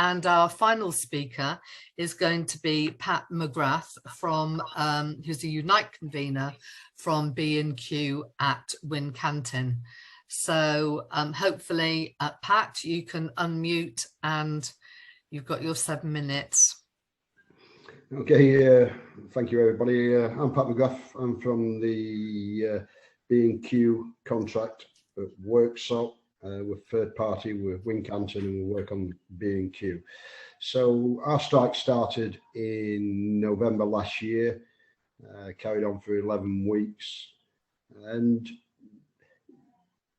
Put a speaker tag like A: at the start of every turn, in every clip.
A: And our final speaker is going to be Pat McGrath from, who's a Unite convener from B&Q at Wincanton. So hopefully, Pat, you can unmute and you've got your 7 minutes.
B: Okay, thank you everybody. I'm Pat McGrath. I'm from the B&Q contract workshop. We're third party with Wincanton and we work on B&Q. So our strike started in November last year, carried on for 11 weeks, and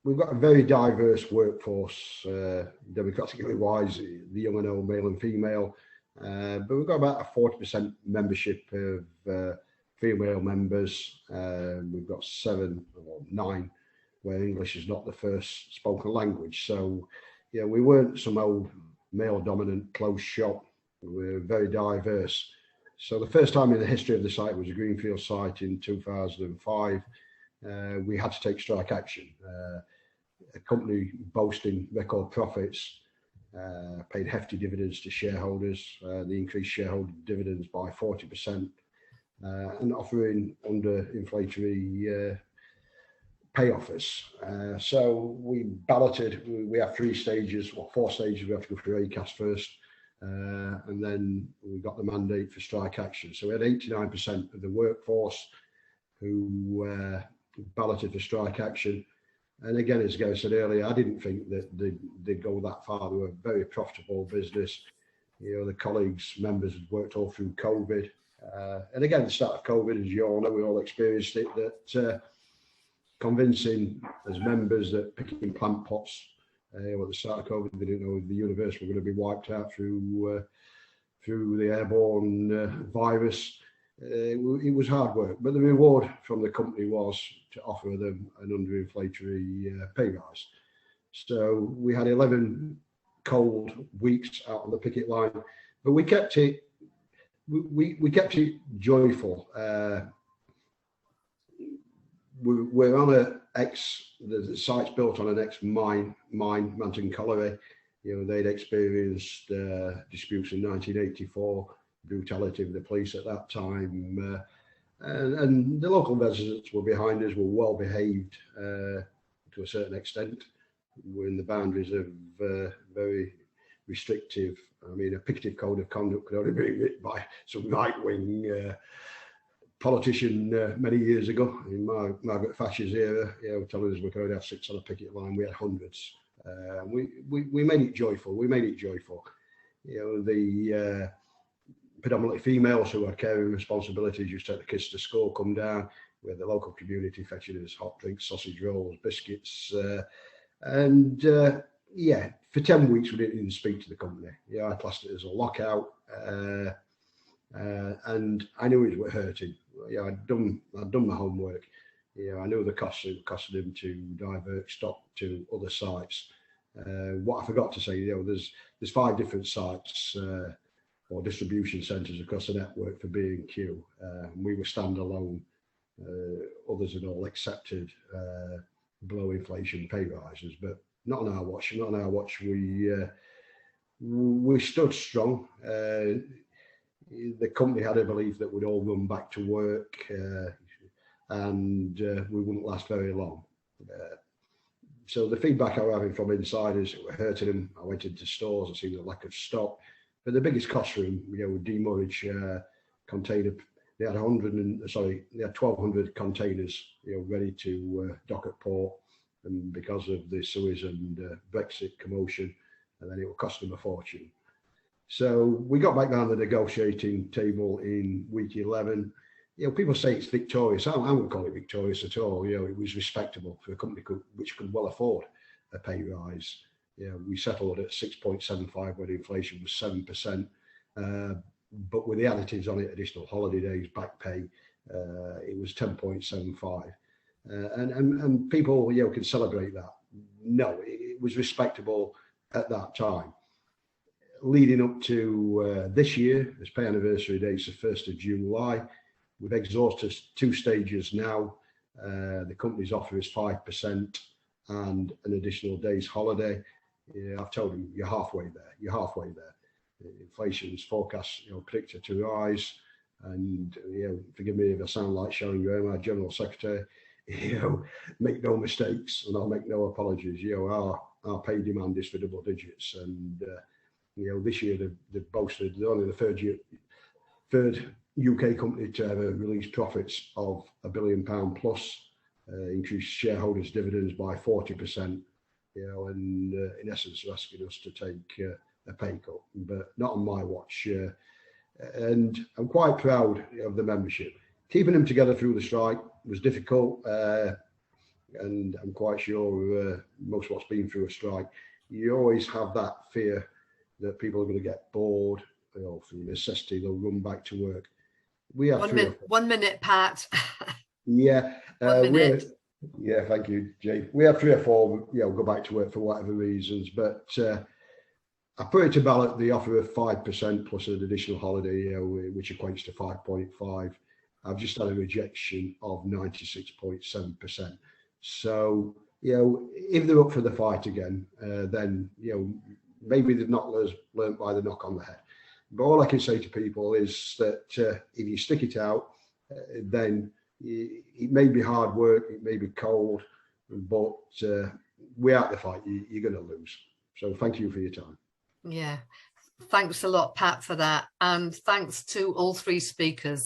B: we've got a very diverse workforce, demographically wise, the young and old, male and female, but we've got about a 40% membership of female members. We've got 7 or 9 where English is not the first spoken language. So, yeah, we weren't some old male dominant closed shop. We're very diverse. So the first time in the history of the site was a greenfield site in 2005. We had to take strike action. A company boasting record profits paid hefty dividends to shareholders. They increased shareholder dividends by 40% and offering under inflationary pay offers. So we balloted. We have 3 stages or 4 stages. We have to go through ACAS first, and then we got the mandate for strike action. So we had 89% of the workforce who balloted for strike action. And again, as Gary said earlier, I didn't think that they'd go that far. They were a very profitable business. You know, the colleagues, members had worked all through COVID. And again, the start of COVID, as you all know, we all experienced it, that convincing as members that picking plant pots at the start of COVID, they didn't know the universe were going to be wiped out through the airborne virus. It was hard work, but the reward from the company was to offer them an under-inflationary pay rise. So we had 11 cold weeks out on the picket line, but we kept it. We kept it joyful. We're on the site's built on an ex-mine, Manton Colliery. You know, they'd experienced disputes in 1984, brutality of the police at that time, and the local residents were behind us, were well behaved to a certain extent. We're in the boundaries of very restrictive. I mean, a picketed code of conduct could only be written by some right-wing politician many years ago in Margaret Thatcher's era. You know, telling us we could only have 6 on a picket line. We had hundreds. We made it joyful. We made it joyful. You know, the predominantly females who had caring responsibilities used to take the kids to school, come down. We had the local community fetching us hot drinks, sausage rolls, biscuits, and yeah, for 10 weeks we didn't even speak to the company. Yeah, I classed it as a lockout, and I knew it was hurting. Yeah, I'd done my homework. Yeah, I knew the costs it costed them to divert stock to other sites. What I forgot to say, you know, there's 5 different sites or distribution centres across the network for B&Q. We were standalone. Others had all accepted below inflation pay rises, but not on our watch. Not on our watch. We stood strong. The company had a belief that we'd all run back to work, and we wouldn't last very long. So the feedback I was having from insiders, it were hurting them. I went into stores, I seen the lack of stock. But the biggest cost for them, you know, demurrage container. They had 1,200 containers, you know, ready to dock at port, and because of the Suez and Brexit commotion, and then it would cost them a fortune. So we got back down the negotiating table in week 11. You know, people say it's victorious. I wouldn't call it victorious at all. You know, it was respectable for a company which could well afford a pay rise. You know, we settled at 6.75 when inflation was 7%, but with the additives on it, additional holiday days, back pay, it was 10.75, and people, you know, can celebrate that. No, it was respectable at that time. Leading up to this year, this pay anniversary date's the 1st of July. We've exhausted 2 stages now. The company's offer is 5% and an additional day's holiday. Yeah, I've told them you're halfway there. You're halfway there. inflation's forecast, predicted to rise. And forgive me if I sound like Sharon Graham, our General Secretary. Make no mistakes, and I'll make no apologies. Our pay demand is for double digits, and this year they've boasted they're only the third UK company to ever release profits of £1 billion plus, increase shareholders' dividends by 40%. And in essence, they're asking us to take a pay cut, but not on my watch. And I'm quite proud of the membership. Keeping them together through the strike was difficult, and I'm quite sure most of what's been through a strike, you always have that fear that people are going to get bored, through necessity, they'll run back to work. We have
A: 1 minute, Pat.
B: Yeah.
A: 1 minute.
B: Yeah, thank you, Jay. We have 3 or 4, go back to work for whatever reasons, but I put it to ballot the offer of 5% plus an additional holiday, which equates to 5.5. I've just had a rejection of 96.7%. So, if they're up for the fight again, then, maybe they've not learned by the knock on the head. But all I can say to people is that if you stick it out, then it may be hard work, it may be cold, but we're at the fight. You're going to lose. So thank you for your time.
A: Yeah, thanks a lot, Pat, for that. And thanks to all 3 speakers.